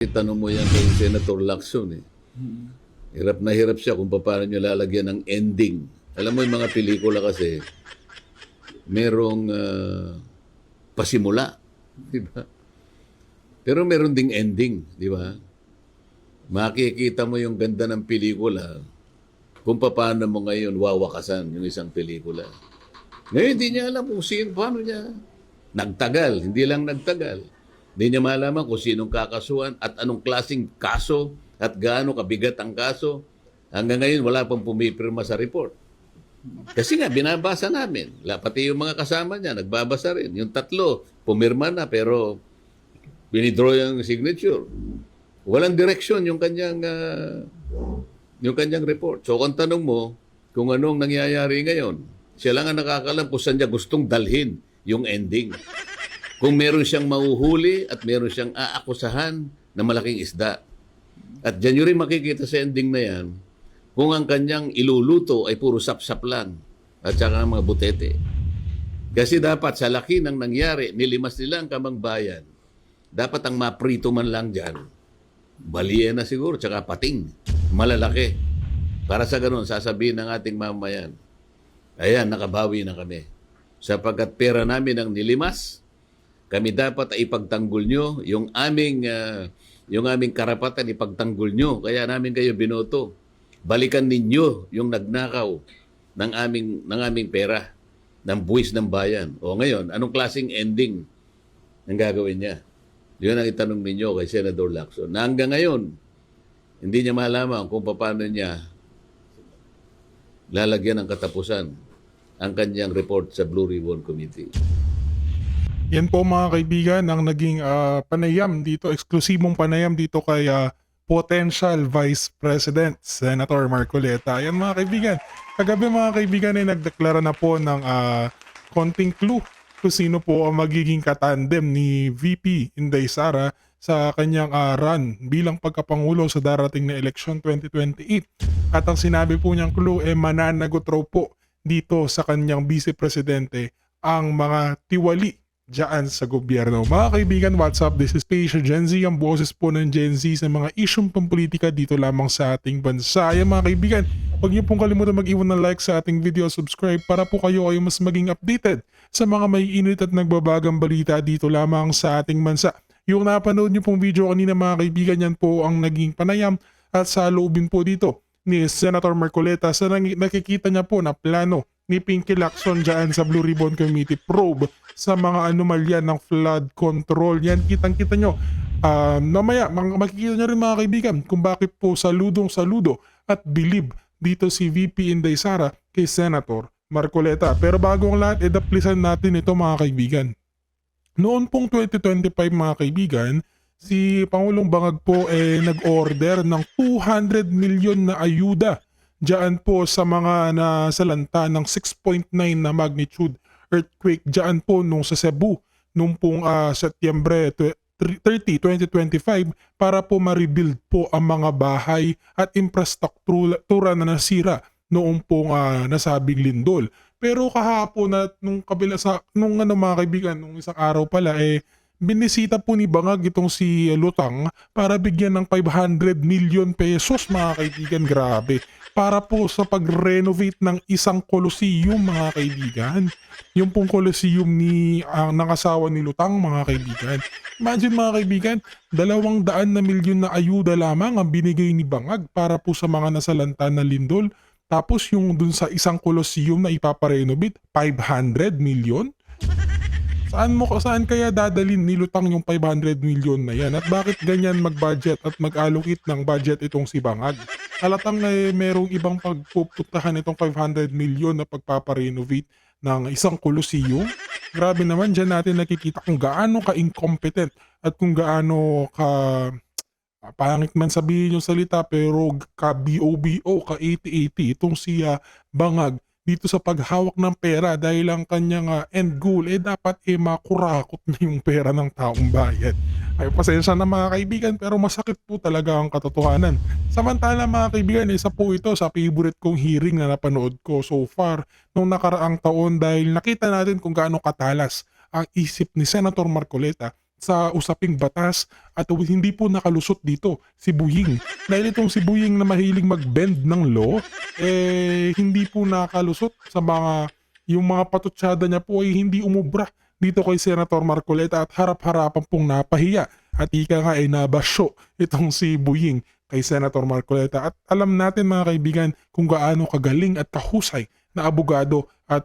Tanong mo yan kay Senator Lacson eh. Hirap na hirap siya kung paano niya lalagyan ng ending. Alam mo yung mga pelikula kasi, merong pasimula. Di ba? Pero meron ding ending. Di ba? Makikita mo yung ganda ng pelikula kung paano mo ngayon wawakasan yung isang pelikula. Ngayon, hindi niya alam kung sino, paano niya. Nagtagal, hindi lang nagtagal. Hindi niya malaman kung sinong kakasuhan at anong klaseng kaso at gaano kabigat ang kaso. Hanggang ngayon, wala pang pumipirma sa report. Kasi nga, binabasa namin. Pati yung mga kasama niya, nagbabasa rin. Yung tatlo, pumirma na pero binidraw yung signature. Walang direksyon yung kanyang report. So kung tanong mo kung anong nangyayari ngayon, siya lang ang nakakalam kung saan niya gustong dalhin yung ending. Kung meron siyang mahuhuli at meron siyang aakusahan na malaking isda. At dyan nyo rin makikita sa ending na yan kung ang kanyang iluluto ay puro sapsap lang at saka mga butete. Kasi dapat sa laki ng nangyari, nilimas nila ang kamangbayan. Dapat ang maprito man lang dyan, baliye na siguro, tsaka pating, malalaki. Para sa ganun, sasabihin ng ating mamayan, ayan, nakabawi na kami. Sapagkat pera namin ang nilimas, kami dapat ay ipagtanggol nyo yung aming karapatan, ipagtanggol nyo. Kaya namin kayo binoto. Balikan ninyo yung nagnakaw ng aming pera, ng buwis ng bayan. O ngayon, anong klaseng ending ang gagawin niya? Yun ang itanong ninyo kay Senator Lacson. Na hanggang ngayon, hindi niya malaman kung paano niya lalagyan ng katapusan ang kanyang report sa Blue Ribbon Committee. Yan po mga kaibigan ang naging panayam dito, eksklusibong panayam dito kay potential Vice President Senator Marcoleta. Yan mga kaibigan. Kagabi mga kaibigan ay nagdeklara na po ng konting clue kung sino po ang magiging katandem ni VP Inday Sara sa kanyang run bilang pagkapangulo sa darating na election 2028. At ang sinabi po niyang clue ay mananagot raw po dito sa kanyang Vice Presidente ang mga tiwali diyan sa gobyerno. Mga kaibigan, what's up? This is Paige Gen Z, ang boses po ng Gen Z sa mga isyong pampolitika dito lamang sa ating bansa. Ayan mga kaibigan, huwag niyo pong kalimutan mag-iwan ng like sa ating video, subscribe para po kayo ay mas maging updated sa mga may init at nagbabagang balita dito lamang sa ating bansa. Yung napanood niyo pong video kanina mga kaibigan, yan po ang naging panayam at saloobin po dito ni Senator Marcoleta sa nakikita niya po na plano ni Pinky Lacson dyan sa Blue Ribbon Committee probe sa mga anomalya ng flood control. Yan, kitang-kita nyo. Mamaya, makikita nyo rin mga kaibigan kung bakit po saludong saludo at bilib dito si VP Inday Sara kay Senator Marcoleta. Pero bago ang lahat, edaplisan natin ito mga kaibigan. Noon pong 2025 mga kaibigan, si Pangulong Bangag po nag-order ng 200 million na ayuda diyan po sa mga nasalanta ng 6.9 na magnitude earthquake diyan po nung sa Cebu nung pong Setyembre 30, 2025 para po ma-rebuild po ang mga bahay at infrastruktura na nasira noong pong nasabing lindol. Pero kahapon at nung kabila sa mga kaibigan nung isang araw pala binisita po ni Bangag itong si Lutang para bigyan ng 500 million pesos mga kaibigan. Grabe. Para po sa pag-renovate ng isang Colosseum mga kaibigan. Yung pong Colosseum ng asawa ni Lutang mga kaibigan. Imagine mga kaibigan, 200 na milyon na ayuda lamang ang binigay ni Bangag para po sa mga nasalanta na lindol. Tapos yung dun sa isang Colosseum na ipaparenovate, 500 million? Saan kaya dadalhin ni Lutang yung 500 million na yan? At bakit ganyan mag-budget at mag-allocate ng budget itong si Bangag? Halatang merong ibang pagpupuntahan itong 500 million na pagpaparenovate ng isang Colosseum. Grabe naman, dyan natin nakikita kung gaano ka-incompetent at kung gaano pangit man sabihin yung salita pero ka-BOBO, ka-80-80 itong si Bangag dito sa paghawak ng pera dahil ang kanyang end goal dapat makurakot na yung pera ng taong bayan. Ay pasensya na mga kaibigan pero masakit po talaga ang katotohanan. Samantala mga kaibigan, isa po ito sa favorite kong hearing na napanood ko so far nung nakaraang taon dahil nakita natin kung gaano katalas ang isip ni Senator Marcoleta sa usaping batas at hindi po nakalusot dito si Buying. Dahil itong si Buying na mahilig mag-bend ng law, hindi po nakalusot sa yung mga patutsyada niya po ay hindi umubra dito kay Senator Marcoleta at harap-harapan pong napahiya. At ika nga ay nabasyo itong si Buying kay Senator Marcoleta. At alam natin mga kaibigan kung gaano kagaling at kahusay na abogado at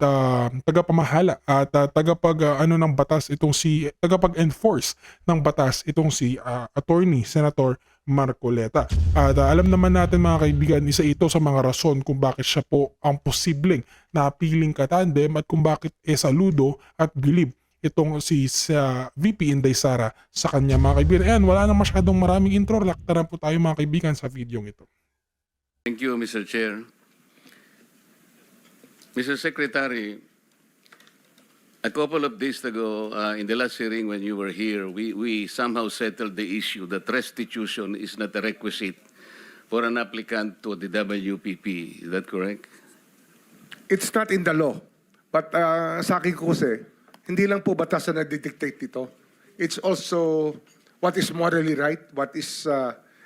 tagapamahala at ng batas itong si tagapag-enforce ng batas itong si Attorney Senator Marcoleta. At alam naman natin mga kaibigan, isa ito sa mga rason kung bakit siya po ang posibleng napiling katandem at kung bakit saludo at bilib itong si VP Inday Sara sa kanya mga kaibigan. Ayan, wala na masyadong maraming intro. Laktaran po tayo mga kaibigan sa video ito. Thank you, Mr. Chair. Mr. Secretary, a couple of days ago, in the last hearing when you were here, we somehow settled the issue that restitution is not a requisite for an applicant to the WPP. Is that correct? It's not in the law. But sa akin ko kasi, hindi lang po batas na nagdidictate dito. It's also what is morally right, what is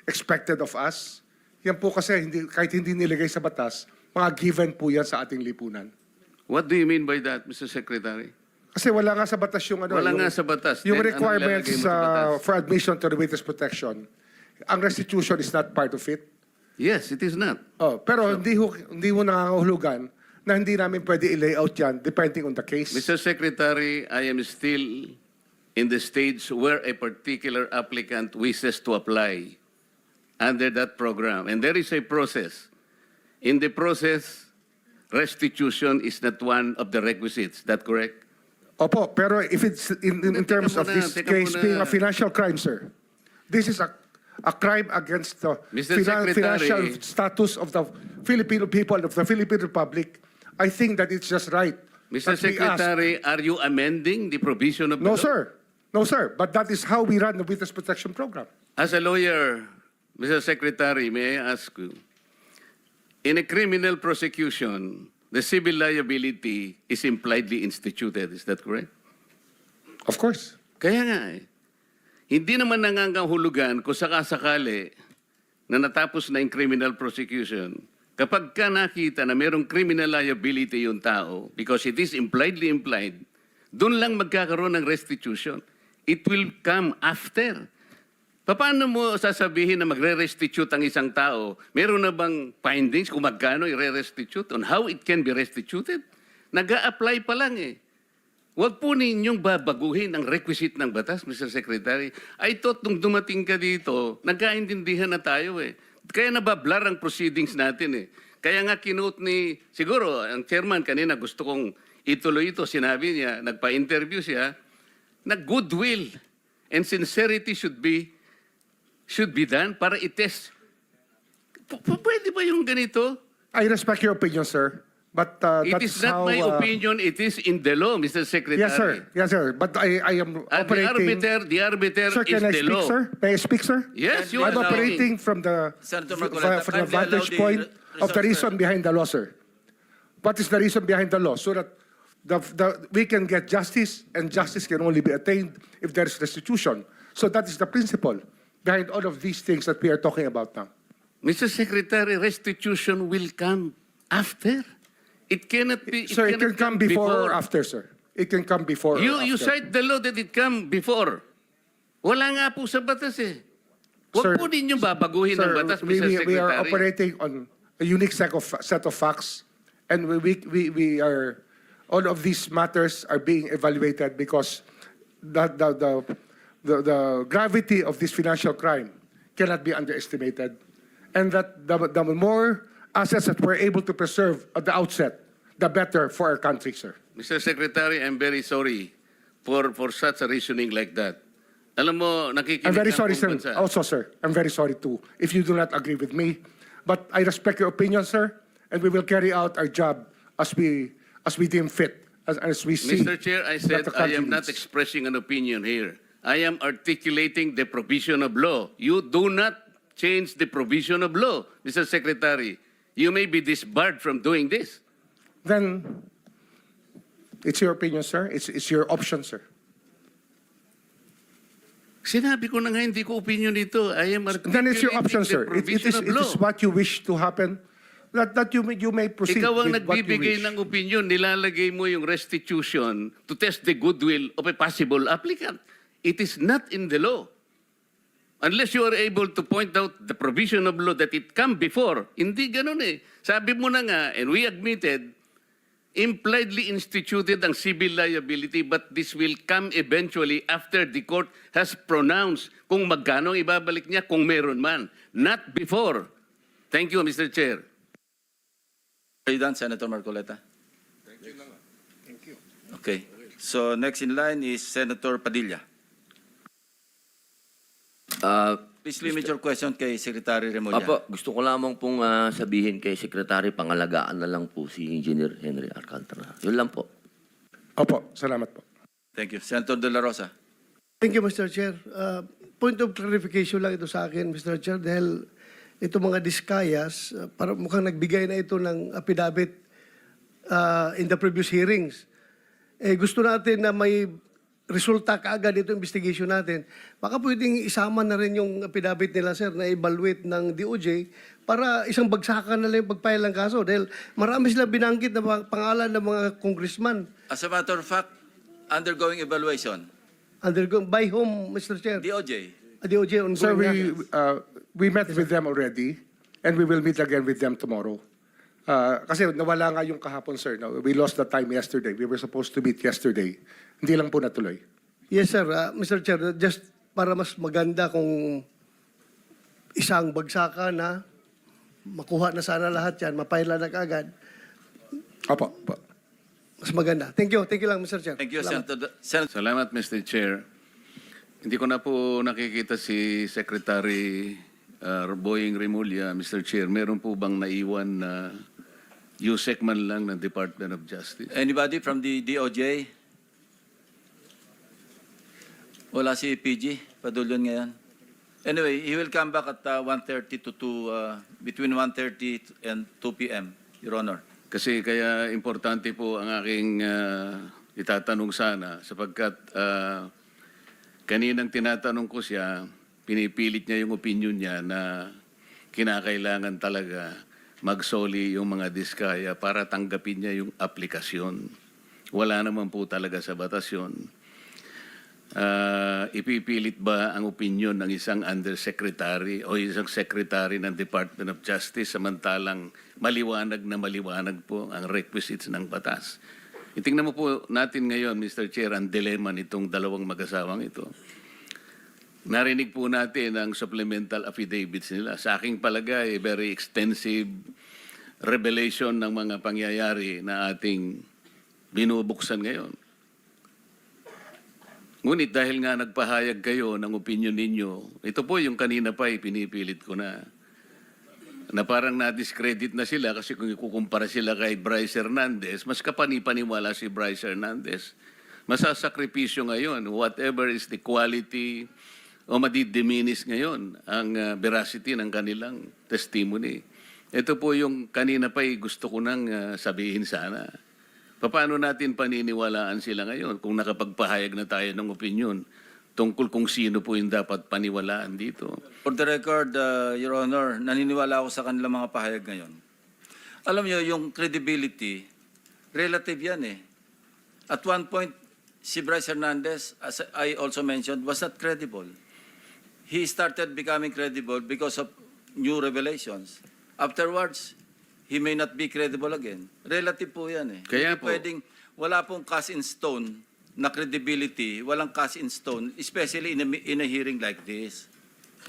expected of us. Yan po kasi, kahit hindi nilagay sa batas, mga given po yan sa ating lipunan. What do you mean by that, Mr. Secretary? Kasi wala nga sa batas yung ano. Wala yung, nga sa batas. Yung Then, requirements anong ilalagay mo sa batas? for admission to the witness protection. Ang restitution is not part of it. Yes, it is not. Oh, pero hindi mo nangangahulugan na hindi namin pwede i-layout yan depending on the case. Mr. Secretary, I am still in the stage where a particular applicant wishes to apply under that program. And there is a process. In the process, restitution is not one of the requisites. That correct? Opo, pero if it's in terms of this case being a financial crime, sir, this is a crime against the Mr. Secretary, financial status of the Filipino people, of the Philippine Republic. I think that it's just right. Mr. that we ask. Secretary, are you amending the provision of the No, law? sir. No, sir. But that is how we run the witness protection program. As a lawyer, Mr. Secretary, may I ask you, in a criminal prosecution, the civil liability is impliedly instituted. Is that correct? Of course. Kaya nga hindi naman nangangahulugan kung sakasakali na natapos na yung criminal prosecution, kapag ka nakita na mayroong criminal liability yung tao, because it is impliedly implied, doon lang magkakaroon ng restitution. It will come after. Paano mo sasabihin na magre-restitute ang isang tao? Meron na bang findings kung magkano i-restitute on how it can be restituted? Nag-a-apply pa lang eh. Huwag po ninyong babaguhin ang requisite ng batas, Mr. Secretary. I thought nung dumating ka dito, nagkaintindihan na tayo eh. Kaya nabablar ang proceedings natin eh. Kaya nga kinote ni, siguro, ang chairman kanina gusto kong ituloy ito. Sinabi niya, nagpa-interview siya, na goodwill and sincerity should be done para i-test. Pwede ba yung ganito? I respect your opinion, sir. But It that's is not how, my opinion, it is in the law, Mr. Secretary. Yes, sir. Yes, sir. But I am At operating... the arbiter Sir, is can I the speak, law. sir? May I speak, sir? Yes, you I'm are operating from the Senator Marcoleta, from the kindly allow vantage the point of the results, reason behind the law, sir. What is the reason behind the law? So that we can get justice, and justice can only be attained if there is restitution. So that is the principle behind all of these things that we are talking about now. Mr. Secretary, restitution will come after. It cannot be. Sir, it cannot can come before or after, sir. It can come before or You after. cite the law that it come before. Wala nga po sa batas eh. Sir, Huwag po ninyong babaguhin ang batas, Mr. Secretary. we are operating on a unique set of facts, and we are, all of these matters are being evaluated because the gravity of this financial crime cannot be underestimated, and that the more assets that we're able to preserve at the outset, the better for our country, sir. Mr. Secretary, I'm very sorry for such a reasoning like that. Alam mo, nakikinig I'm very ang sorry, buong sir. bansa. Also, sir, I'm very sorry too if you do not agree with me. But I respect your opinion, sir, and we will carry out our job as we deem fit, as we see. Mr. Chair, I that said the I country am not needs. expressing an opinion here. I am articulating the provision of law. You do not change the provision of law, Mr. Secretary. You may be disbarred from doing this. Then it's your opinion, sir. It's your option, sir. Sinabi ko na nga, hindi ko opinion dito. I am Then it's your option, articulating the sir. provision of It law. is what you wish to happen. That you may proceed Ikaw ang with what you nagbibigay wish. ng opinion, nilalagay mo yung restitution to test the goodwill of a possible applicant. It is not in the law. Unless you are able to point out the provision of law that it come before. Hindi ganun eh. Sabi mo na nga, and we admitted, impliedly instituted ang civil liability, but this will come eventually after the court has pronounced kung magkano ang ibabalik niya, kung meron man. Not before. Thank you, Mr. Chair. Are you done, Senator Marcoleta? Thank you. Okay. So next in line is Senator Padilla. Please limit your question kay Secretary Remulla. Apo, gusto ko lamang pong sabihin kay Secretary, pangalagaan na lang po si Engineer Henry Alcantara. Yun lang po. Opo, salamat po. Thank you. Senator De La Rosa. Thank you, Mr. Chair. Point of clarification lang ito sa akin, Mr. Chair, dahil ito mga diskayas, para mukhang nagbigay na ito ng affidavit in the previous hearings. Gusto natin na may resulta kaagad ito investigation natin. Baka pwedeng isama na rin yung affidavit nila, sir, na evaluate ng DOJ para isang bagsakan na lang yung pagpile ng kaso. Dahil marami sila binanggit na pangalan ng mga congressman. As a matter of fact, undergoing evaluation. By whom, Mr. Chair? DOJ. DOJ on So we met with them already, and we will meet again with them tomorrow. Kasi nawala nga yung kahapon, sir. No? We lost the time yesterday. We were supposed to meet yesterday. Hindi lang po natuloy. Yes, sir. Mr. Chair, just para mas maganda kung isang bagsakan na makuha na sana lahat yan, mapaila na kaagad, Opo. Opo. mas maganda. Thank you. Thank you lang, Mr. Chair. Thank you, Salamat. Senator. Salamat, Mr. Chair. Hindi ko na po nakikita si Secretary Boying Remulla, Mr. Chair. Meron po bang naiwan na USEC man lang ng Department of Justice? Anybody from the DOJ? Wala si PG. Padulyon ngayon. Anyway, he will come back at 1:30 to 2, between 1:30 and 2 p.m., Your Honor. Kasi kaya importante po ang aking itatanong sana sapagkat kaninang tinatanong ko siya, pinipilit niya yung opinion niya na kinakailangan talaga magsoli yung mga diskaya para tanggapin niya yung aplikasyon. Wala naman po talaga sa batas yun. Ipipilit ba ang opinion ng isang undersecretary o isang secretary ng Department of Justice samantalang maliwanag po ang requisites ng batas? Itingnan mo po natin ngayon, Mr. Chair, ang dilemma nitong dalawang mag-asawang ito. Narinig po natin ang supplemental affidavits nila. Sa aking palagay, very extensive revelation ng mga pangyayari na ating binubuksan ngayon. Ngunit dahil nga nagpahayag kayo ng opinion ninyo, ito po yung kanina pa pinipilit ko na parang na-discredit na sila kasi kung ikukumpara sila kay Bryce Hernandez, mas kapanipaniwala si Bryce Hernandez. Masasakripisyo ngayon, whatever is the quality o madidiminis ngayon ang veracity ng kanilang testimony. Ito po yung kanina pa gusto ko nang sabihin sana. Paano natin paniniwalaan sila ngayon kung nakapagpahayag na tayo ng opinion tungkol kung sino po yung dapat paniwalaan dito? For the record, Your Honor, naniniwala ako sa kanilang mga pahayag ngayon. Alam niyo, yung credibility, relative yan eh. At one point, si Bryce Hernandez, as I also mentioned, was not credible. He started becoming credible because of new revelations. Afterwards, he may not be credible again. Relative po yan eh. Kaya Hindi po. wala pong cast in stone na credibility, walang cast in stone, especially in a hearing like this.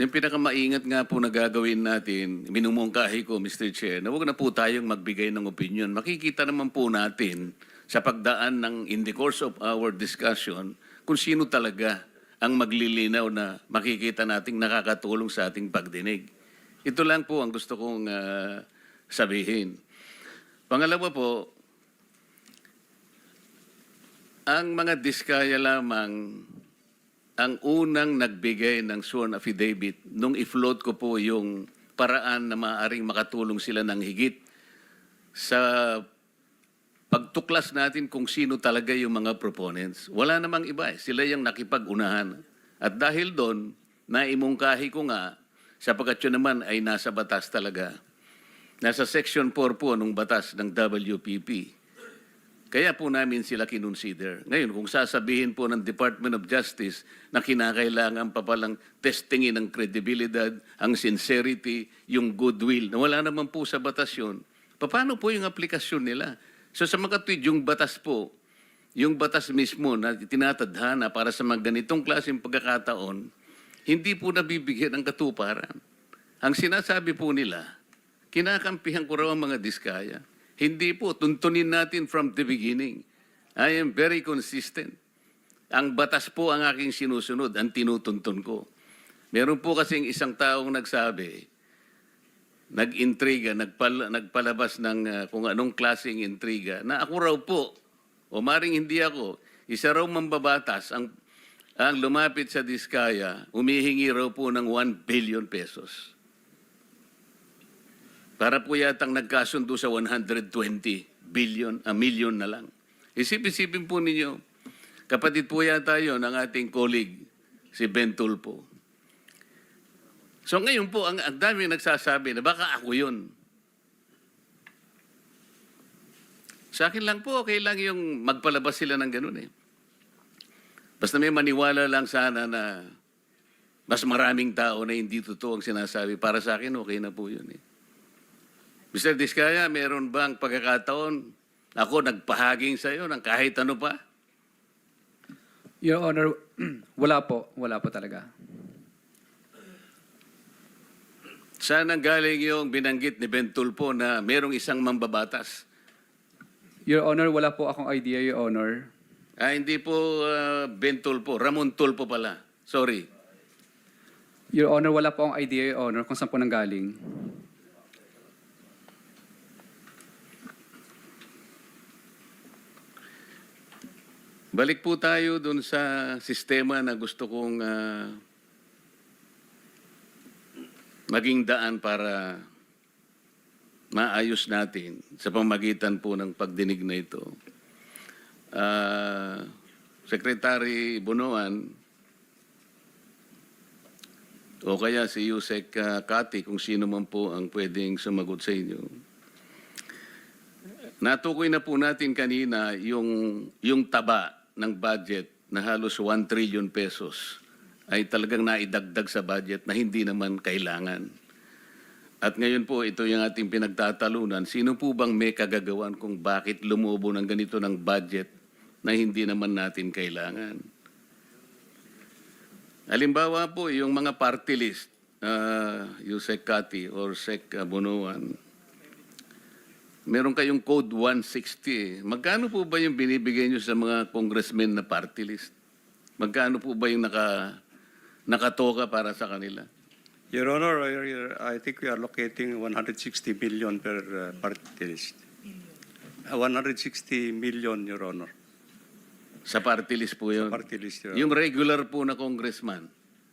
Yung pinakamaingat nga po na gagawin natin, minumungkahi ko, Mr. Chair, na huwag na po tayong magbigay ng opinion. Makikita naman po natin sa pagdaan ng in the course of our discussion kung sino talaga ang maglilinaw na makikita nating nakakatulong sa ating pagdinig. Ito lang po ang gusto kong sabihin. Pangalawa po, ang mga diskaya lamang ang unang nagbigay ng sworn affidavit nung i-float ko po yung paraan na maaaring makatulong sila ng higit sa pagtuklas natin kung sino talaga yung mga proponents. Wala namang iba eh. Sila yung nakipag-unahan. At dahil doon, naimungkahi ko nga, sapagkat yun naman ay nasa batas talaga. Nasa Section 4 po ng batas ng WPP. Kaya po namin sila kinonsider. Ngayon, kung sasabihin po ng Department of Justice na kinakailangan pa palang testingin ang kredibilidad, ang sincerity, yung goodwill, na wala naman po sa batas yun, paano po yung aplikasyon nila? So sa makatwid, yung batas po, yung batas mismo na tinatadhana para sa mga ganitong klaseng pagkakataon, hindi po nabibigyan ng katuparan. Ang sinasabi po nila, kinakampihan ko raw ang mga diskaya. Hindi po, tuntunin natin from the beginning. I am very consistent. Ang batas po ang aking sinusunod, ang tinutuntun ko. Meron po kasing isang taong nagsabi, nag-intriga, nagpalabas ng kung anong klaseng intriga, na ako raw po, o maring hindi ako, isa raw mambabatas ang lumapit sa diskaya, humihingi raw po ng 1 billion pesos. Para po yatang nagkasundo sa 120 million na lang. Isip-isipin po ninyo, kapatid po yata yun ng ating colleague, si Ben Tulfo. So ngayon po, ang dami nagsasabi na baka ako yun. Sa akin lang po, okay lang yung magpalabas sila ng ganun eh. Basta may maniwala lang sana na mas maraming tao na hindi totoo ang sinasabi. Para sa akin, okay na po yun eh. Mr. Diskaya, meron bang pagkakataon ako nagpahaging sa iyo ng kahit ano pa? Your Honor, wala po talaga. Saan ang galing yung binanggit ni Ben Tulfo na merong isang mambabatas? Your Honor, wala po akong idea, Your Honor. Hindi po Ben Tulfo, Ramon Tulfo pala. Sorry. Your Honor, wala po akong idea, Your Honor, kung saan po nanggaling. Balik po tayo dun sa sistema na gusto kong maging daan para maayos natin sa pamagitan po ng pagdinig na ito. Secretary Bunuan o kaya si Yusek Kati, kung sino man po ang pwedeng sumagot sa inyo. Natukoy na po natin kanina yung taba ng budget na halos 1 trillion pesos ay talagang naidagdag sa budget na hindi naman kailangan. At ngayon po, ito yung ating pinagtatalunan. Sino po bang may kagagawan kung bakit lumubo ng ganito ng budget na hindi naman natin kailangan? Halimbawa po, yung mga party list, Yusek Kati or Sec Bunuan, meron kayong Code 160. Magkano po ba yung binibigay nyo sa mga congressmen na party list? Magkano po ba yung nakatoka para sa kanila? Your Honor, I think we are locating 160 million per party list. 160 million, Your Honor. Sa party list po yun? Sa party list, Your Honor. Yung regular po na congressman?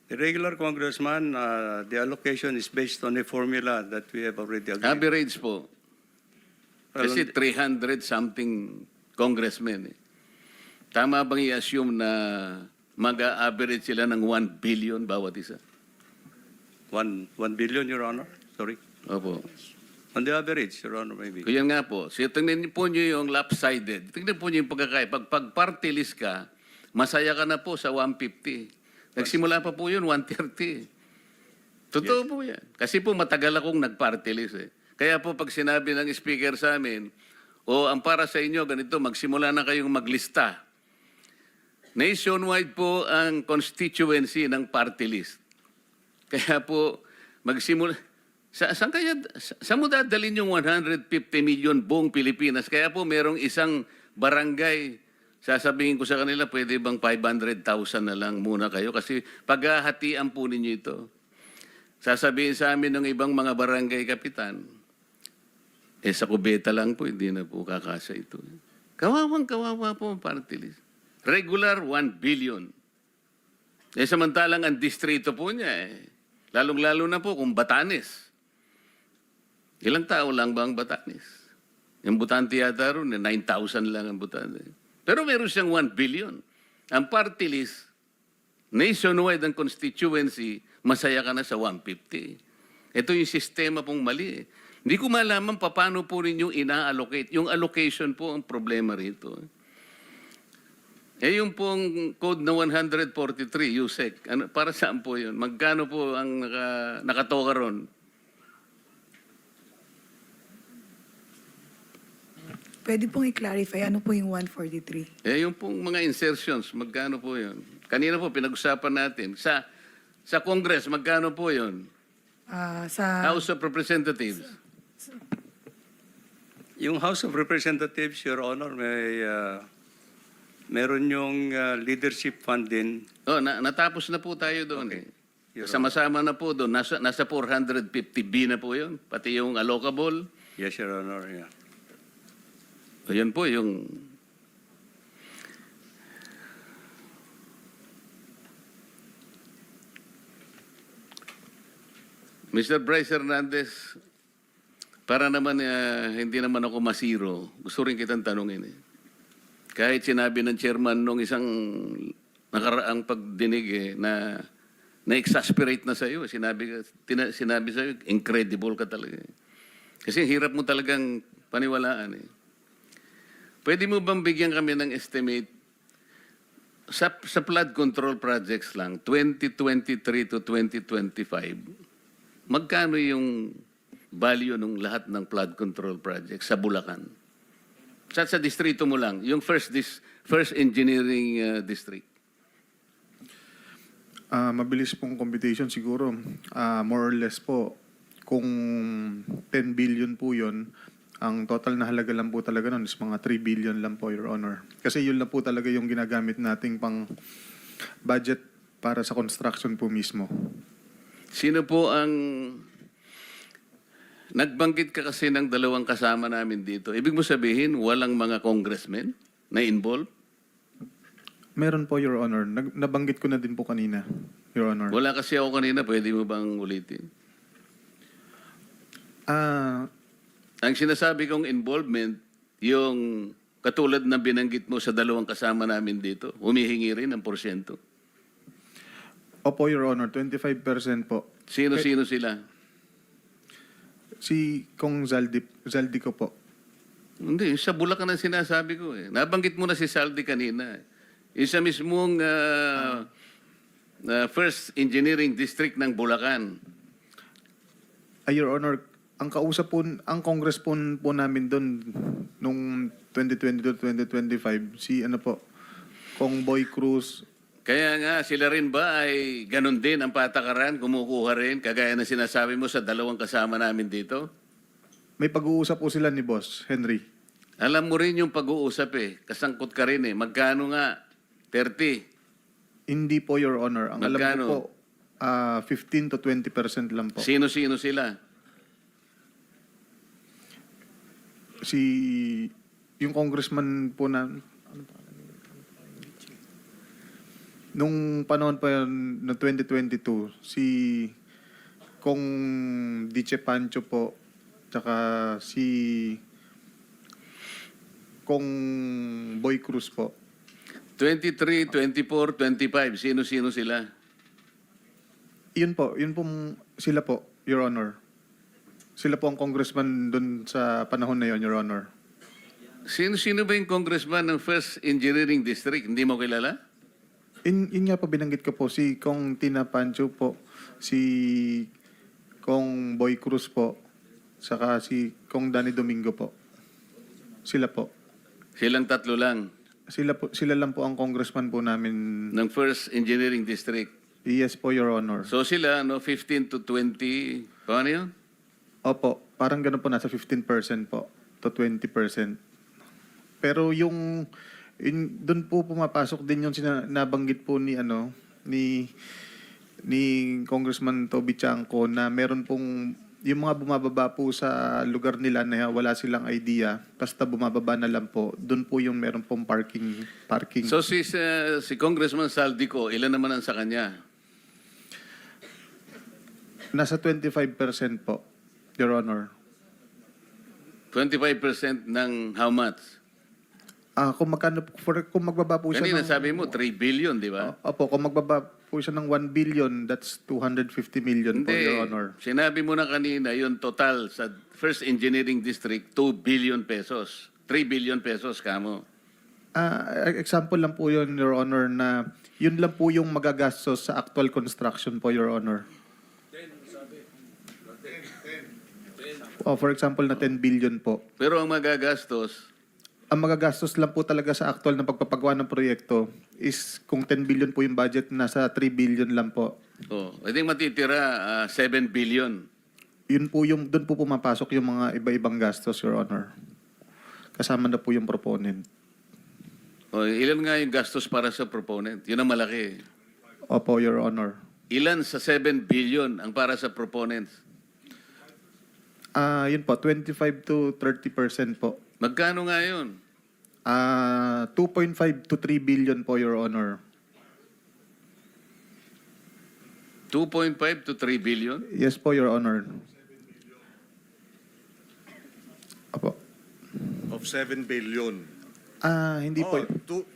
The regular congressman, the allocation is based on a formula that we have already agreed. Average po. Kasi 300 something congressmen. Tama bang i-assume na mag-average sila ng 1 billion bawat isa? 1 billion, Your Honor. Sorry. Opo. On the average, Your Honor, maybe. Kaya nga po. So, tingnan po nyo yung lopsided. Tingnan po nyo yung pagkakaya. Pag party list ka, masaya ka na po sa 150. Nagsimula pa po yun, 130. Totoo po yan. Kasi po matagal akong nag-party list eh. Kaya po pag sinabi ng speaker sa amin, ang para sa inyo, ganito, magsimula na kayong maglista. Nationwide po ang constituency ng party list. Kaya po, magsimula. Saan mo dadalhin yung 150 million buong Pilipinas? Kaya po, merong isang barangay, sasabihin ko sa kanila, pwede bang 500,000 na lang muna kayo? Kasi paghahatian po ninyo ito. Sasabihin sa amin ng ibang mga barangay kapitan, sa kubeta lang po, hindi na po kakasa ito. Kawawang-kawawa po ang party list. Regular, 1 billion. Samantalang ang distrito po niya, lalong-lalo na po kung Batanes. Ilang tao lang ba ang Batanes? Yung Butante yata ron, 9,000 lang ang Butante. Pero meron siyang 1 billion. Ang party list, nationwide ang constituency, masaya ka na sa 150. Ito yung sistema pong mali. Hindi ko malaman paano po rin yung ina-allocate. Yung allocation po ang problema rito. Yung pong code na 143, USEC, para saan po yun? Magkano po ang nakatoka ron? Pwede pong i-clarify ano po yung 143? Yung pong mga insertions, magkano po yun? Kanina po pinag-usapan natin. Sa Congress, magkano po yun? Sa House of Representatives. Yung House of Representatives, Your Honor, meron yung leadership fund din. Natapos na po tayo doon. Okay. Sama-sama na po doon. Nasa 450B na po yun. Pati yung allocable. Yes, Your Honor. Yeah. Ayan po yung... Mr. Bryce Hernandez, para naman hindi naman ako masiro, gusto rin kitang tanungin. Kahit sinabi ng chairman nung isang nakaraang pagdinig na na-exasperate na sa'yo, sinabi sa'yo, incredible ka talaga. Kasi hirap mo talagang paniwalaan. Pwede mo bang bigyan kami ng estimate sa flood control projects lang, 2023 to 2025, magkano yung value ng lahat ng flood control projects sa Bulacan? Sa distrito mo lang, yung first engineering district. Mabilis pong computation siguro. More or less po, kung 10 billion po yun, ang total na halaga lang po talaga nun is mga 3 billion lang po, Your Honor. Kasi yun lang po talaga yung ginagamit nating pang budget para sa construction po mismo. Sino po ang... Nagbanggit ka kasi ng dalawang kasama namin dito. Ibig mo sabihin, walang mga congressmen na involved? Meron po, Your Honor. Nabanggit ko na din po kanina, Your Honor. Wala kasi ako kanina. Pwede mo bang ulitin? Ang sinasabi kong involvement, yung katulad na binanggit mo sa dalawang kasama namin dito, humihingi rin ng porsyento. Opo, Your Honor. 25% po. Sino-sino sila? Si Kong Zaldi ko po. Hindi, sa Bulacan ang sinasabi ko. Nabanggit mo na si Saldi kanina. Isa mismong First Engineering District ng Bulacan. Your Honor, ang kausap po, ang Congress po namin doon nung 2020 to 2025, si Kong Boy Cruz. Kaya nga, sila rin ba ay ganun din ang patakaran, kumukuha rin, kagaya na sinasabi mo sa dalawang kasama namin dito? May pag-uusap po sila ni Boss Henry. Alam mo rin yung pag-uusap kasangkot ka rin Magkano nga? 30? Hindi po, Your Honor. Ang Magkano? alam ko po, 15 to 20% lang po. Sino-sino sila? Yung congressman po na, nung panahon pa yun, no 2022, si Kong Diche Pancho po, tsaka si Kong Boy Cruz po. 23, 24, 25. Sino-sino sila? Yun po sila po, Your Honor. Sila po ang congressman dun sa panahon na yun, Your Honor. Sino-sino ba yung congressman ng First Engineering District? Hindi mo kilala? Yun nga po binanggit ko po, si Kong Tina Pancho po, si Kong Boy Cruz po, saka si Kong Danny Domingo po. Sila po. Silang tatlo lang Sila lang po ang congressman po namin. ng First Engineering District. Yes po, Your Honor. So sila, 15 to 20, paano yun? Opo, parang ganun po, nasa 15% po to 20%. Pero doon po pumapasok din yung nabanggit po ni Congressman Toby Chanco na meron pong yung mga bumababa po sa lugar nila na wala silang idea, basta bumababa na lang po, doon po yung meron pong parking. So si Congressman Saldico, ilan naman ang sa kanya? Nasa 25% po, Your Honor. 25% ng how much? Kung magbaba po siya Kanina sabi mo, 3 billion, di ba? Opo, kung magbaba po siya ng 1 billion, that's 250 million po, Your Honor. Sinabi mo na kanina, yung total sa First Engineering District, 2 billion pesos. 3 billion pesos, kamo. Example lang po yun, Your Honor, na yun lang po yung magagastos sa actual construction po, Your Honor. For example, na 10 billion po. Pero ang magagastos, Ang magagastos lang po talaga sa actual na pagpapagawa ng proyekto is kung 10 billion po yung budget, nasa 3 billion lang po. I think matitira 7 billion. Yun po yung, doon po pumapasok yung mga iba-ibang gastos, Your Honor. Kasama na po yung proponent. Ilan nga yung gastos para sa proponent? Yun ang malaki. Opo, Your Honor. Ilan sa 7 billion ang para sa proponents? Yun po, 25 to 30% po. Magkano nga yun? 2.5 to 3 billion po, Your Honor. 2.5 to 3 billion? Yes po, Your Honor. Opo. Of 7 billion. Hindi po. 25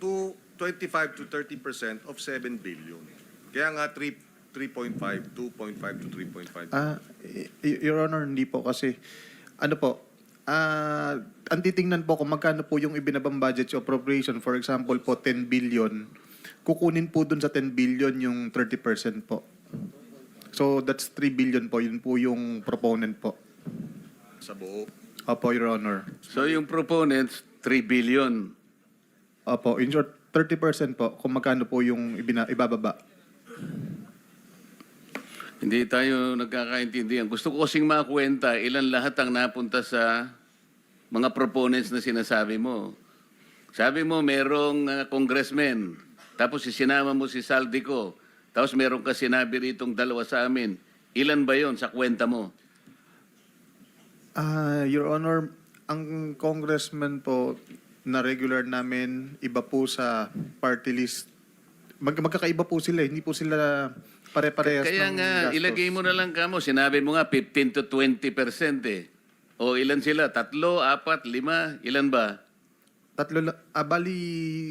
to 30% of 7 billion. Kaya nga 3.5, 2.5 to 3.5. Your Honor, hindi po kasi, ano po, ang titingnan po kung magkano po yung ibinabang budget yung appropriation, for example po 10 billion, kukunin po dun sa 10 billion yung 30% po. So that's 3 billion po, yun po yung proponent po. Sa buo. Opo, Your Honor. So yung proponents, 3 billion. Opo, in short, 30% po kung magkano po yung ibababa. Hindi tayo nagkakaintindihan. Gusto ko kasing makwenta ilan lahat ang napunta sa mga proponents na sinasabi mo. Sabi mo, merong congressman, tapos sinama mo si Saldico, tapos meron ka sinabi ritong dalawa sa amin. Ilan ba yon sa kwenta mo? Your Honor, ang congressman po na regular namin, iba po sa party list. Magkakaiba po sila, hindi po sila pare-parehas Kaya ng nga, gastos. ilagay mo na lang kamo. Sinabi mo nga, 15 to 20% eh. O ilan sila? 3, 4, 5? Ilan ba? Bali,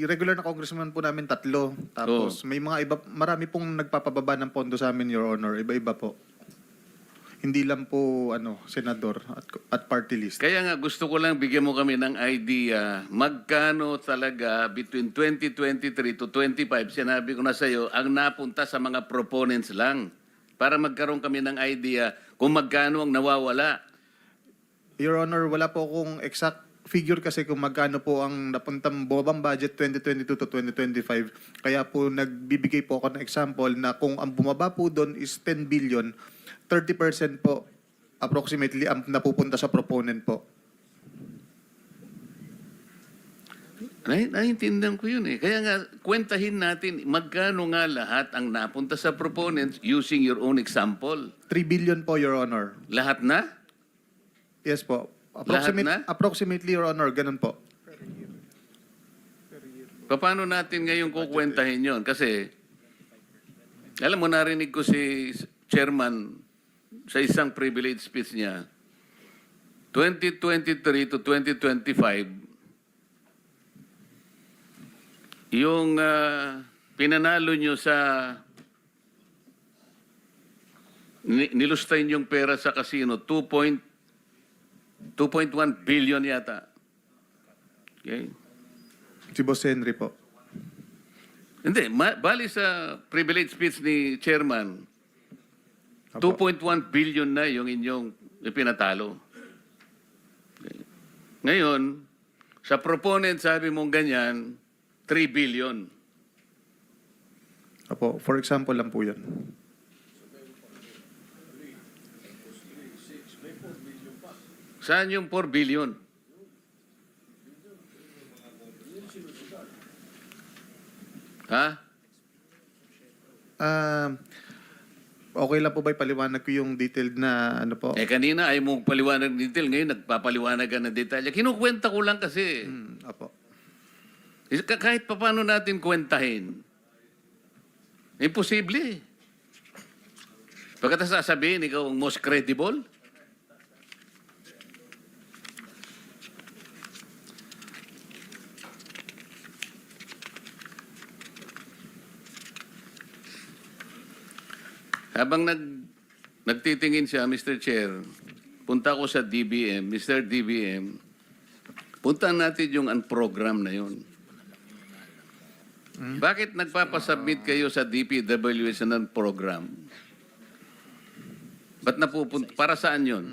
regular na congressman po namin 3. Tapos may mga iba, marami pong nagpapababa ng pondo sa amin, Your Honor. Iba-iba po. Hindi lang po senador at party list. Kaya nga gusto ko lang bigyan mo kami ng idea magkano talaga between 2023 to 25, sinabi ko na sa iyo, ang napunta sa mga proponents lang para magkaroon kami ng idea kung magkano ang nawawala. Your Honor, wala po akong exact figure kasi kung magkano po ang napuntang bumabang budget 2022 to 2025. Kaya po nagbibigay po ako ng example na kung ang bumaba po doon is 10 billion, 30% po approximately ang napupunta sa proponent po. Naiintindihan ko yun eh. Kaya nga, kwentahin natin magkano nga lahat ang napunta sa proponents using your own example. 3 billion po, Your Honor. Lahat na? Yes po. Lahat na? Approximately, Your Honor, ganun po. Paano natin ngayon kukwentahin yon? Kasi, alam mo, narinig ko si Chairman sa isang privilege speech niya, 2023 to 2025, yung pinanalo nyo sa nilustay yung pera sa casino, 2.1 billion yata. Okay? Si Boss Henry po. Hindi, bali sa privilege speech ni Chairman, 2.1 billion na yung inyong ipinatalo. Okay. Ngayon, sa proponent, sabi mong ganyan, 3 billion. Opo, for example lang po yan. Saan yung 4 billion? Ha? Okay lang po ba ipaliwanag ko yung detailed na ano po? Kanina ay mong paliwanag ng detail, ngayon nagpapaliwanag ka ng detalye. Kinukwenta ko lang kasi. Opo. Kahit pa paano natin kwentahin, imposible. Pagkatapos sasabihin, ikaw ang most credible. Habang nagtitingin siya, Mr. Chair, punta ko sa DBM. Mr. DBM, punta natin yung unprogram na yun. Bakit nagpapasubmit kayo sa DPWH ng program? Ba't napupunta? Para saan yun?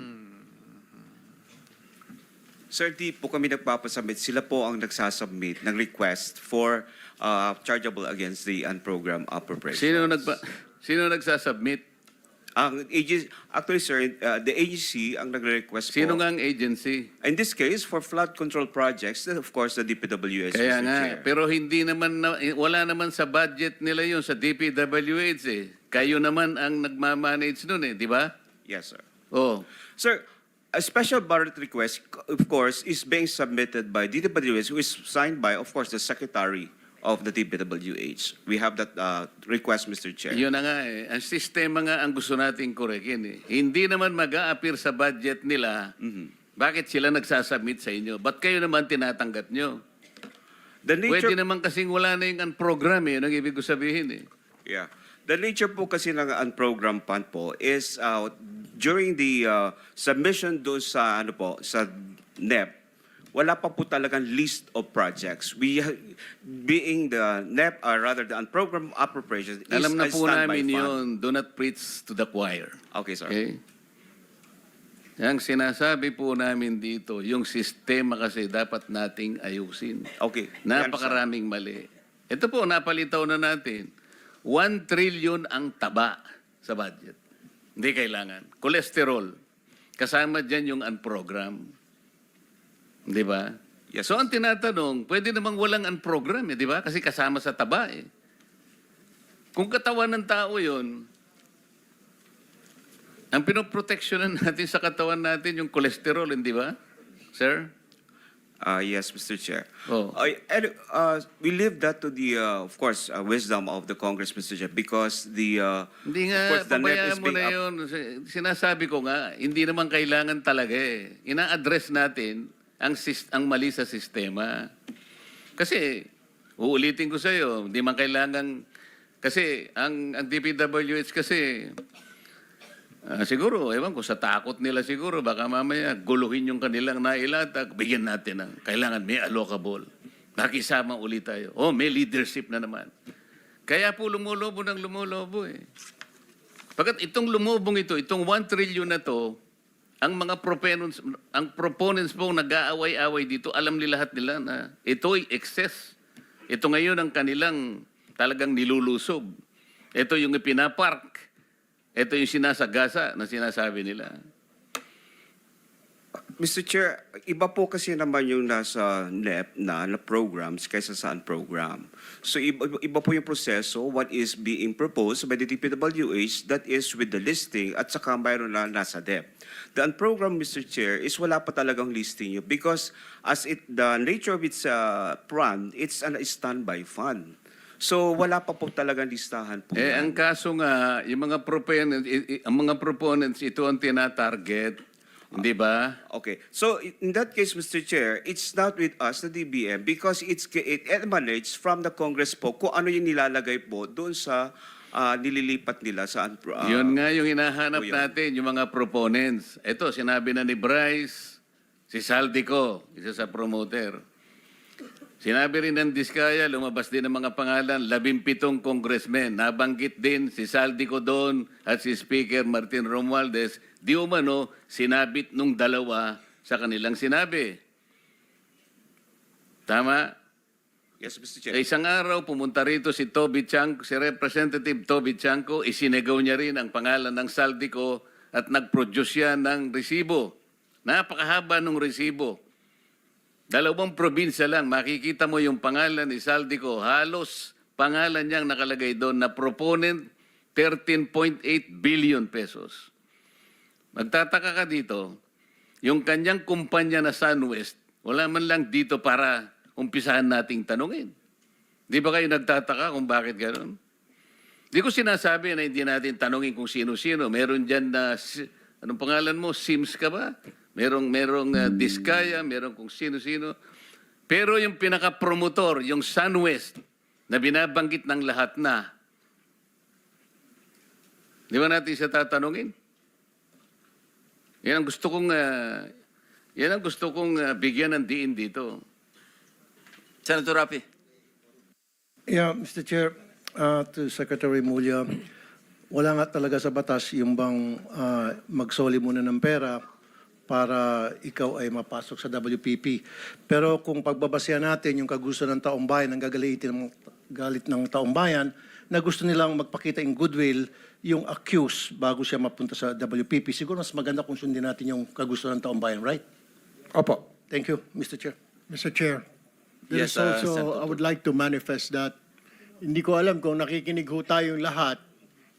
Sir, di po kami nagpapasubmit. Sila po ang nagsasubmit ng request for chargeable against the unprogrammed appropriations. Sino nagsasubmit? Ang agency, actually, sir, the agency ang nagre-request Sino po. nga ang agency? In this case, for flood control projects, then of course, the DPWH. Kaya Mr. nga, Chair. pero hindi naman, wala naman sa budget nila yun sa DPWH eh. Kayo naman ang nagmamanage nun eh, di ba? Yes, sir. Oh. Sir, a special budget request, of course, is being submitted by DPWH, who is signed by, of course, the Secretary of the DPWH. We have that request, Mr. Chair. Yun na nga eh. Ang sistema nga ang gusto nating korekin eh. Hindi naman mag-a-appear sa budget nila. Bakit sila nagsasubmit sa inyo? Ba't kayo naman tinatanggap nyo? The nature, Pwede naman kasing wala na yung program eh. Yun ang ibig ko sabihin eh. yeah. The nature po kasi ng unprogrammed fund po is during the submission doon sa sa NEP, wala pa po talagang list of projects. We being the NEP or rather the unprogrammed appropriations is Alam na a po standby namin fund. yun. Do not preach to the choir. Okay, sir. Okay? Ang sinasabi po namin dito, yung sistema kasi dapat nating ayusin. Okay. Napakaraming mali. Ito po, napalitaw na natin. 1 trillion ang taba sa budget. Hindi kailangan. Cholesterol. Kasama dyan yung unprogram. Di ba? Yes. So ang tinatanong, pwede namang walang unprogram, eh, di ba? Kasi kasama sa taba eh. Kung katawan ng tao yun, ang pinoproteksyonan natin sa katawan natin yung cholesterol, hindi ba? Sir? Yes, Mr. Chair. Oh. We leave that to the, of course, wisdom of the Congress, Mr. Chair, because the, Hindi of nga, course, the NEP pabayaan is mo being na up. yun. Sinasabi ko nga, hindi naman kailangan talaga eh. Ina-address natin ang mali sa sistema. Kasi, uulitin ko sa iyo, hindi man kailangan, kasi ang DPWH kasi, siguro, ewan ko, sa takot nila siguro, baka mamaya guluhin yung kanilang nailatag, bigyan natin ng, kailangan may allocable. Nakisama ulit tayo. Oh, may leadership na naman. Kaya po lumulobo ng lumulobo eh. Pagkat itong lumubong ito, itong 1 trillion na to, ang mga proponents po nag-aaway-away dito, alam nila lahat nila na ito'y excess. Ito ngayon ang kanilang talagang nilulusob. Ito yung ipinapark. Ito yung sinasagasa na sinasabi nila. Mr. Chair, iba po kasi naman yung nasa NEP na programs kaysa sa unprogram. So iba po yung proseso, what is being proposed by the DPWH that is with the listing at saka mayroon na nasa DEP. The unprogrammed, Mr. Chair, is wala pa talagang listing yun because the nature of its fund, it's a standby fund. So wala pa po talagang listahan po. Eh, ang kaso nga, yung mga proponents, ito ang tinatarget. Hindi ba? Okay. So in that case, Mr. Chair, it's not with us, the DBM, because it emanates from the Congress po kung ano yung nilalagay po doon sa nililipat nila sa Yun nga yung hinahanap yun. natin, yung mga proponents. Ito, sinabi na ni Bryce, si Saldico, isa sa promoter. Sinabi rin ng Diskaya, lumabas din ang mga pangalan, 17 congressmen. Nabanggit din si Saldico doon at si Speaker Martin Romualdez. Di umano, sinabit nung dalawa sa kanilang sinabi. Tama? Yes, Mr. Chair. Sa isang araw, pumunta rito si Toby Chanco, si Representative Toby Chanco, isinegaw niya rin ang pangalan ng Saldico at nag-produce siya ng resibo. Napakahaba ng resibo. 2 probinsya lang, makikita mo yung pangalan ni Saldico. Halos pangalan niyang nakalagay doon na proponent 13.8 billion pesos. Magtataka ka dito, yung kanyang kumpanya na SunWest, wala man lang dito para umpisahan nating tanungin. Di ba kayo nagtataka kung bakit gano'n? Di ko sinasabi na hindi natin tanungin kung sino-sino. Meron dyan na, anong pangalan mo, Sims ka ba? Merong Diskaya, merong kung sino-sino. Pero yung pinaka-promotor, yung SunWest, na binabanggit ng lahat na, Di ba natin siya tatanungin? Yan ang gusto kong bigyan ng diin dito. Senator Rapi. Yeah, Mr. Chair, to Secretary Mulya, wala nga talaga sa batas yung bang magsoli muna ng pera para ikaw ay mapasok sa WPP. Pero kung pagbabasehan natin yung kagusto ng taong bayan, ang galit ng taong bayan, na gusto nilang magpakita in goodwill yung accused bago siya mapunta sa WPP, siguro mas maganda kung sundin natin yung kagusto ng taong bayan, right? Opo. Thank you, Mr. Chair. Mr. Chair, there Yes, is also, Senator. I would like to manifest that hindi ko alam kung nakikinig ho tayong lahat,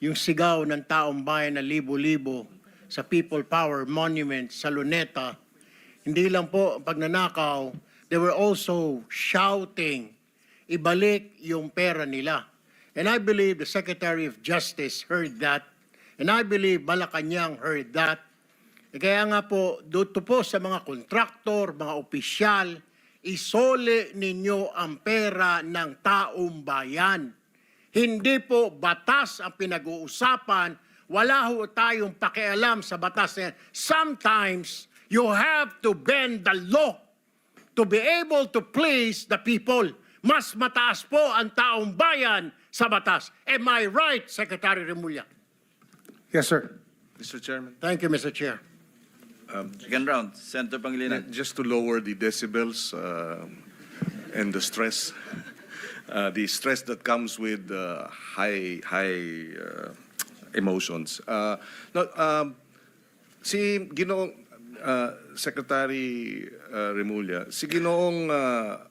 yung sigaw ng taong bayan na libo-libo sa People Power Monument sa Luneta, hindi lang po pagnanakaw, they were also shouting, ibalik yung pera nila. And I believe the Secretary of Justice heard that, and I believe Malacanang heard that. Kaya nga po, dito po sa mga kontraktor, mga opisyal, isole ninyo ang pera ng taong bayan. Hindi po batas ang pinag-uusapan. Wala ho tayong pakialam sa batas na yan. Sometimes, you have to bend the law to be able to please the people. Mas mataas po ang taong bayan sa batas. Am I right, Secretary Remulla? Yes, sir. Mr. Chairman, Thank you, Mr. Chair. Second round. Senator Pangilinan. just to lower the decibels and the stress that comes with high emotions. Si Ginoong Secretary Remulla, si Ginoong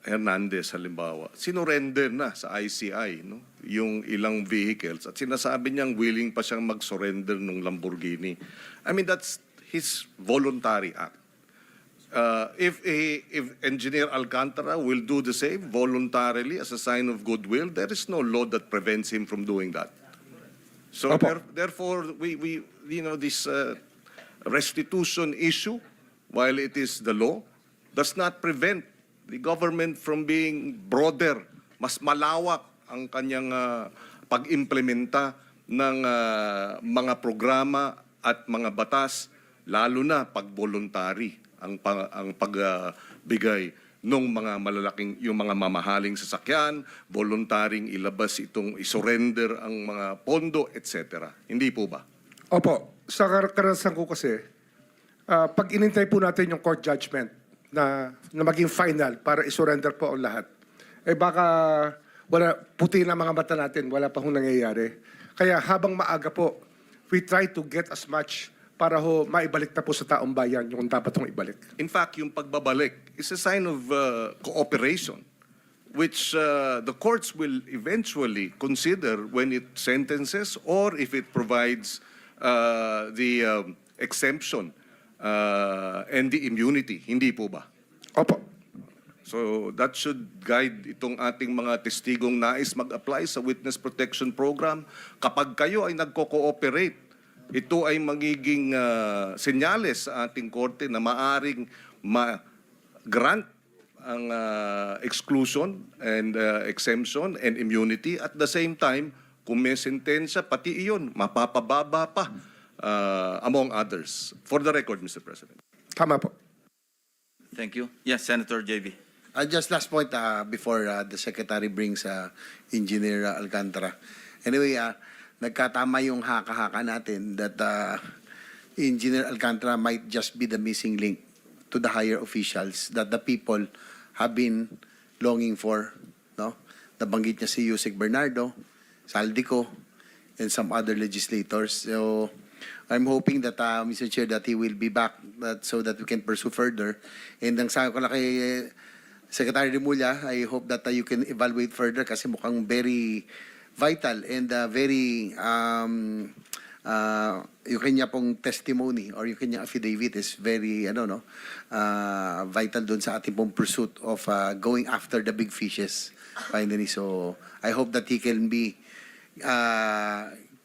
Hernandez halimbawa, sinurrender na sa ICI no? Yung ilang vehicles at sinasabi niyang willing pa siyang mag-surrender ng Lamborghini. I mean, that's his voluntary act. If Engineer Alcantara will do the same voluntarily as a sign of goodwill, there is no law that prevents him from doing that. So therefore, we this restitution issue, while it is the law, does not prevent the government from being broader, mas malawak ang kanyang pag-implementa ng mga programa at mga batas, lalo na pag voluntary ang pagbigay ng mga malalaking, yung mga mamahaling sasakyan, voluntaring ilabas itong isurrender ang mga pondo, etc. Hindi po ba? Opo. Sa karanasan ko kasi, pag inintay po natin yung court judgment na maging final para isurrender po ang lahat, eh baka wala, puti na mga mata natin, wala pa hong nangyayari. Kaya habang maaga po, we try to get as much para ho maibalik na po sa taong bayan yung dapat hong ibalik. In fact, yung pagbabalik is a sign of cooperation, which the courts will eventually consider when it sentences or if it provides the exemption and the immunity. Hindi po ba? Opo. So that should guide itong ating mga testigong nais mag-apply sa Witness Protection Program. Kapag kayo ay nagko-cooperate, ito ay magiging senyales sa ating korte na maaring ma-grant ang exclusion and exemption and immunity. At the same time, kung may sentensya, pati iyon, mapapababa pa among others. For the record, Mr. President. Tama po. Thank you. Yes, Senator JB. Just last point before the Secretary brings Engineer Alcantara. Anyway, nagkatama yung haka-haka natin that Engineer Alcantara might just be the missing link to the higher officials that the people have been longing for. No? Nabanggit niya si Yusek Bernardo, Saldico, and some other legislators. So I'm hoping that, Mr. Chair, that he will be back so that we can pursue further. And ang sabi ko lang kay Secretary Remulla, I hope that you can evaluate further kasi mukhang very vital and very yung kanya pong testimony or yung kanya affidavit is very vital doon sa ating pong pursuit of going after the big fishes finally. So I hope that he can be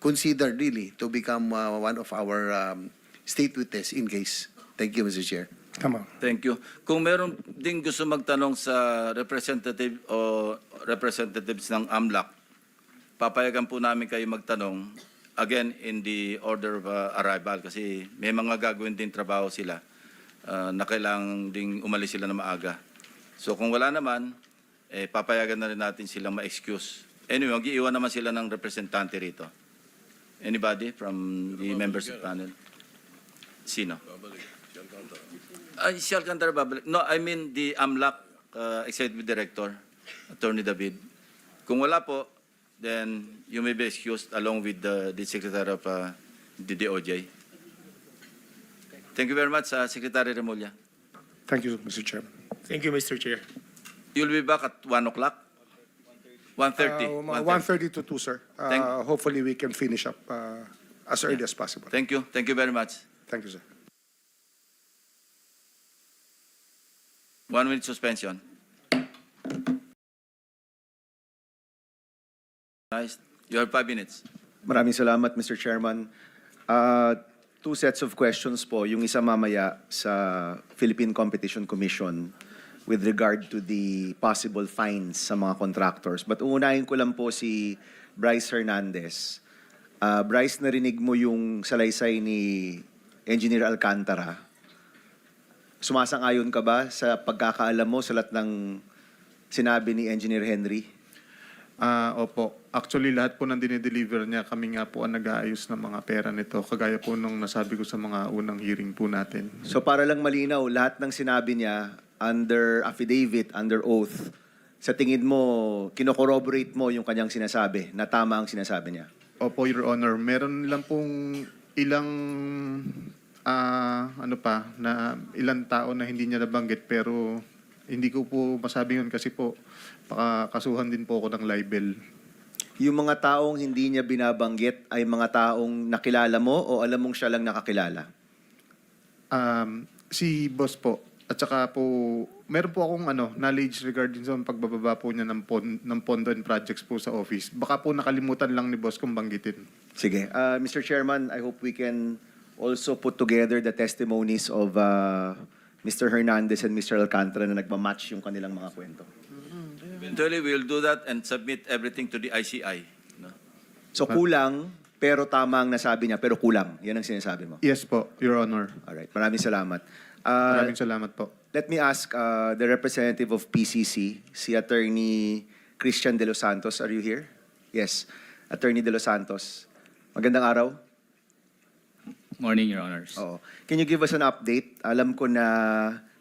considered really to become one of our state witness in case. Thank you, Mr. Chair. Tama. Thank you. Kung meron ding gusto magtanong sa representative o representatives ng AMLAC, papayagan po namin kayo magtanong again, in the order of arrival, kasi may mga gagawin din trabaho sila na kailangan ding umalis sila na maaga. So kung wala naman, papayagan na rin natin silang ma-excuse. Anyway, mag-iiwan naman sila ng representante rito. Anybody from the members of the panel? Sino? Si Alcantara babalik. No, I mean the AMLAC Executive Director, Attorney David. Kung wala po, then you may be excused along with the Secretary of the DOJ. Thank you very much, Secretary Remulla. Thank you, Mr. Chairman. Thank you, Mr. Chair. You'll be back at 1 o'clock? 1:30? 1:30 to 2, sir. Thank- Hopefully, we can finish up as early as possible. Thank you. Thank you very much. Thank you, sir. 1 minute suspension. Nice. You have 5 minutes. Maraming salamat, Mr. Chairman. Two sets of questions po. Yung isa mamaya sa Philippine Competition Commission with regard to the possible fines sa mga contractors. But uunahin ko lang po si Bryce Hernandez. Bryce, narinig mo yung salaysay ni Engineer Alcantara. Sumasang-ayon ka ba sa pagkakaalam mo sa lahat ng sinabi ni Engineer Henry? Opo. Actually, lahat po ng dinideliver niya, kami nga po ang nag-aayos ng mga pera nito, kagaya po nung nasabi ko sa mga unang hearing po natin. So para lang malinaw, lahat ng sinabi niya under affidavit, under oath, sa tingin mo, kinocorroborate mo yung kanyang sinasabi, na tama ang sinasabi niya? Opo, Your Honor. Meron lang pong ilang ilang tao na hindi niya nabanggit, pero hindi ko po masabi yun kasi po pakakasuhan din po ako ng libel. Yung mga taong hindi niya binabanggit ay mga taong nakilala mo o alam mong siya lang nakakilala? Si boss po, at saka po, meron po akong knowledge regarding sa pagbababa po niya ng pondo and projects po sa office. Baka po nakalimutan lang ni boss kung banggitin. Sige. Mr. Chairman, I hope we can also put together the testimonies of Mr. Hernandez and Mr. Alcantara na nagmamatch yung kanilang mga kwento. Eventually, we'll do that and submit everything to the ICI. No? So kulang, pero tama ang nasabi niya, pero kulang. Yan ang sinasabi mo. Yes po, Your Honor. Alright, maraming salamat. Maraming salamat po. Let me ask the representative of PCC, si Attorney Christian De Los Santos. Are you here? Yes. Attorney De Los Santos. Magandang araw. Morning, Your Honors. Oo. Can you give us an update? Alam ko na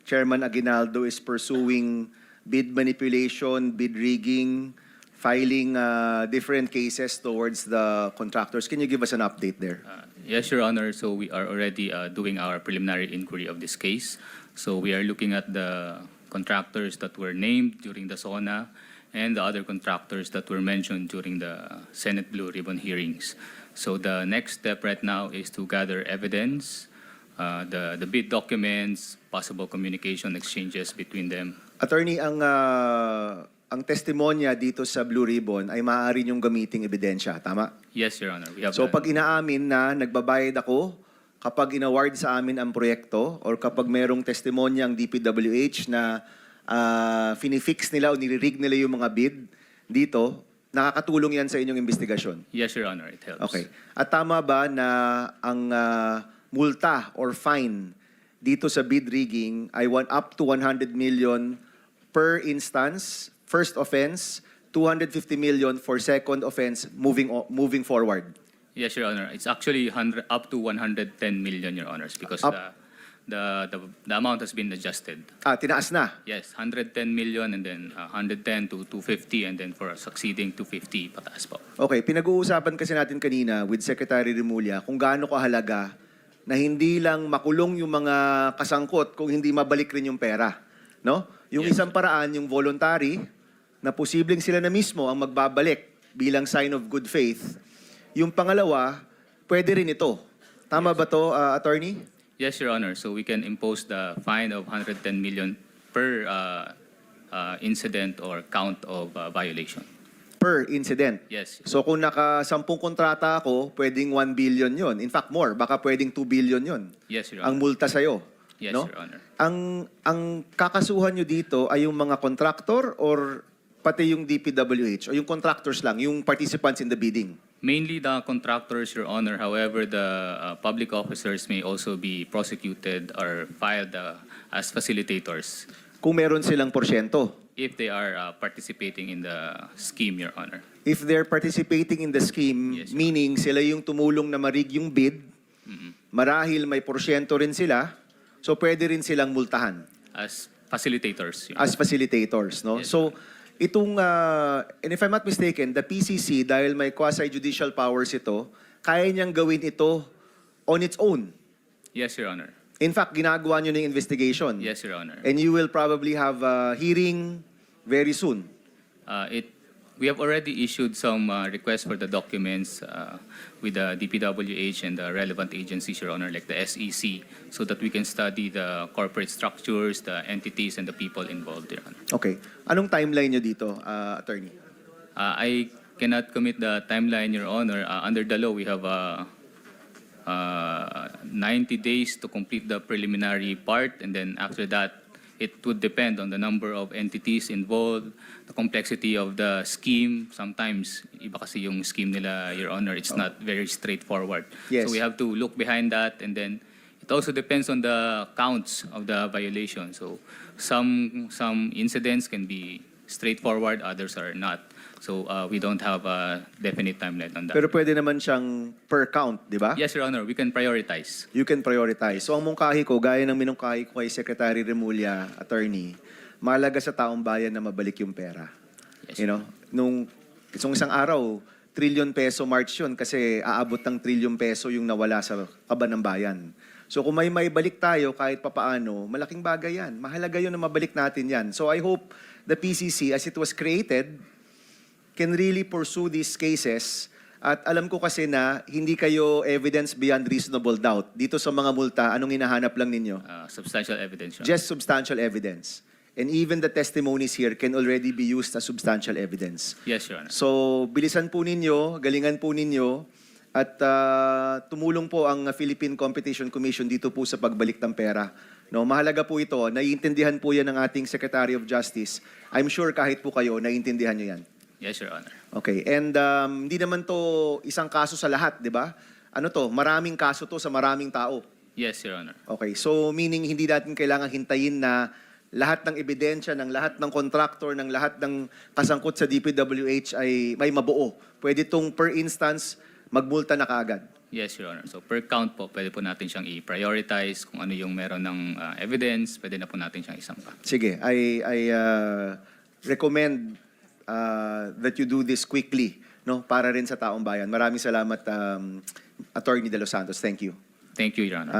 Chairman Aguinaldo is pursuing bid manipulation, bid rigging, filing different cases towards the contractors. Can you give us an update there? Yes, Your Honor. So we are already doing our preliminary inquiry of this case. So we are looking at the contractors that were named during the SONA and the other contractors that were mentioned during the Senate Blue Ribbon hearings. So the next step right now is to gather evidence, the bid documents, possible communication exchanges between them. Attorney, ang testimonya dito sa Blue Ribbon ay maaari niyong gamiting ebidensya, tama? Yes, Your Honor. We have So done- pag inaamin na nagbabayad ako, kapag inaward sa amin ang proyekto, or kapag merong testimonya ang DPWH na finifix nila o nilirig nila yung mga bid dito, nakakatulong yan sa inyong investigasyon? Yes, Your Honor. It helps. Okay. At tama ba na ang multa or fine dito sa bid rigging ay up to 100 million per instance, first offense, 250 million for second offense moving forward? Yes, Your Honor. It's actually up to 110 million, Your Honors, because the amount has been adjusted. Tinaas na. Yes, 110 million and then 110 to 250 and then for succeeding 250 pataas po. Okay, pinag-uusapan kasi natin kanina with Secretary Remulla kung gaano kahalaga na hindi lang makulong yung mga kasangkot kung hindi mabalik rin yung pera. No? Yung Yes. isang paraan, yung voluntary, na posibleng sila na mismo ang magbabalik bilang sign of good faith. Yung pangalawa, pwede rin ito. Tama ba to, Attorney? Yes, Your Honor. So we can impose the fine of 110 million per incident or count of violation. Per incident. Yes. So kung naka-10 kontrata ako, pwedeng 1 billion yon. In fact, more. Baka pwedeng 2 billion yon. Yes, Your Ang Honor. multa sa'yo. Yes, no? Your Honor. Ang kakasuhan nyo dito ay yung mga contractor or pati yung DPWH o yung contractors lang, yung participants in the bidding? Mainly the contractors, Your Honor. However, the public officers may also be prosecuted or filed as facilitators Kung meron silang porsyento. if they are participating in the scheme, Your Honor. If they're participating in the scheme, Yes, meaning sila yung tumulong na marig yung bid, marahil may porsyento rin sila, so pwede rin silang multahan As facilitators, Your as Honor. facilitators, no? Yes, So itong and if I'm not mistaken, the PCC dahil may quasi-judicial powers ito, kaya niyang gawin ito on its own. Yes, Your Honor. In fact, ginagawa niyo ng investigation. Yes, Your Honor. And you will probably have a hearing very soon. We have already issued some requests for the documents with the DPWH and the relevant agencies, Your Honor, like the SEC, so that we can study the corporate structures, the entities, and the people involved, Your Honor. Okay. Anong timeline niyo dito, attorney? I cannot commit the timeline, Your Honor. Under the law, we have 90 days to complete the preliminary part, and then after that, it would depend on the number of entities involved, the complexity of the scheme. Sometimes, iba kasi yung scheme nila, Your Honor, it's not very straightforward. Yes. So we have to look behind that, and then it also depends on the counts of the violation. So some incidents can be straightforward, others are not. So we don't have a definite timeline on that. Pero pwede naman siyang per count, di ba? Yes, Your Honor, we can prioritize. You can prioritize. So ang mungkahi ko, gaya ng minungkahi ko kay Secretary Remulla, attorney, mahalaga sa taong bayan na mabalik yung pera. Yes, You know, nung isang araw, trillion peso march yun kasi aabot ng trillion peso yung nawala sa kaban ng bayan. So kung may balik tayo kahit papaano, malaking bagay yan. Mahalaga yun na mabalik natin yan. So I hope the PCC, as it was created, can really pursue these cases. At alam ko kasi na hindi kayo evidence beyond reasonable doubt. Dito sa mga multa, anong hinahanap lang ninyo? Substantial evidence, Your Honor. Just substantial evidence. And even the testimonies here can already be used as substantial evidence. Yes, Your Honor. So, bilisan po ninyo, galingan po ninyo, at tumulong po ang Philippine Competition Commission dito po sa pagbalik ng pera. No, mahalaga po ito. Naiintindihan po yan ng ating Secretary of Justice. I'm sure kahit po kayo, naiintindihan nyo yan. Yes, Your Honor. Okay, and hindi naman to isang kaso sa lahat, di ba? Ano to, maraming kaso to sa maraming tao. Yes, Your Honor. Okay, so meaning hindi natin kailangan hintayin na lahat ng ebidensya, ng lahat ng contractor, ng lahat ng kasangkot sa DPWH ay may mabuo. Pwede tong per instance, magmulta na kaagad. Yes, Your Honor. So per count po, pwede po natin siyang i-prioritize kung ano yung meron ng evidence, pwede na po natin siyang isampa. Sige, I recommend that you do this quickly, no, para rin sa taong bayan. Maraming salamat, Attorney De Los Santos. Thank you. Thank you, Your Honor.